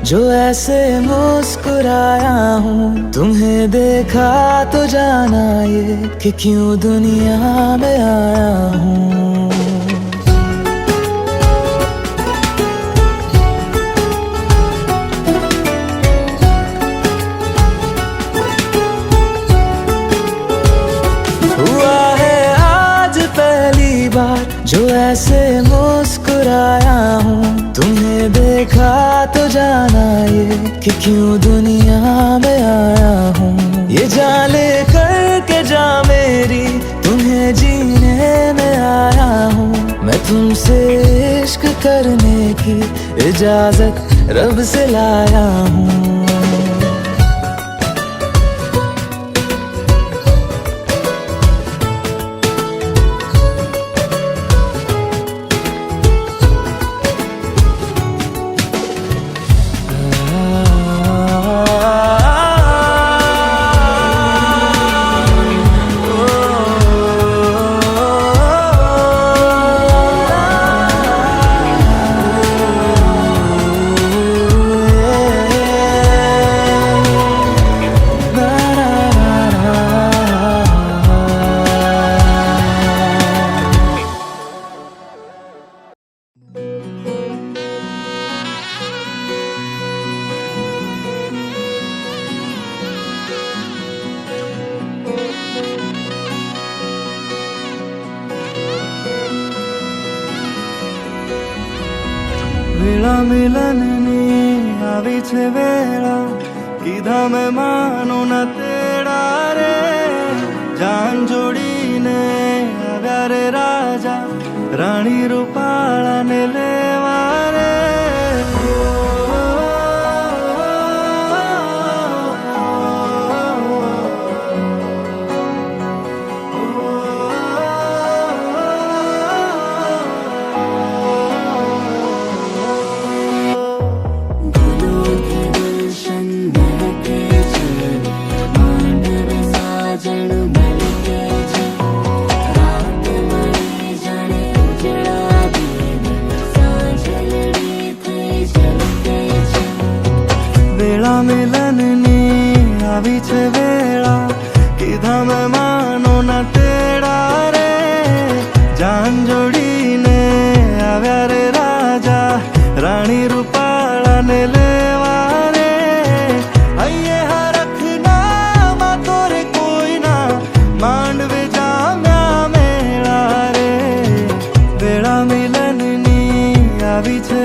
जो ऐसे मुस्कुराया हूँ। तुम्हें देखा तो जाना ये कि क्यों दुनिया में आया हूँ। हुआ है आज पहली बार जो ऐसे मुस्कुराया हूँ। तुम्हें देखा तो जाना ये कि क्यों दुनिया में आया हूँ। ये जान ले करके जा मेरी, तुम्हें जीने में आया हूँ। मैं तुमसे इश्क करने की इजाजत रब से लाया हूँ। વેળા મિલનની આવી છે વેળા, કીધા મેં માનો ના તેડા રે. જાન જોડીને આવ્યા રે રાજા, રાણી રૂપાળાને લેવા રે. વેળા મિલનની આવી છે વેળા, કીધા મેં માનો ના તેડા રે. જાન જોડીને આવ્યા રે રાજા, રાણી રૂપાળાને લેવા રે. હૈયે હરખના વાતો રે કોઈના, માંડવે જામ્યા મેળા રે. વેળા મિલનની આવી છે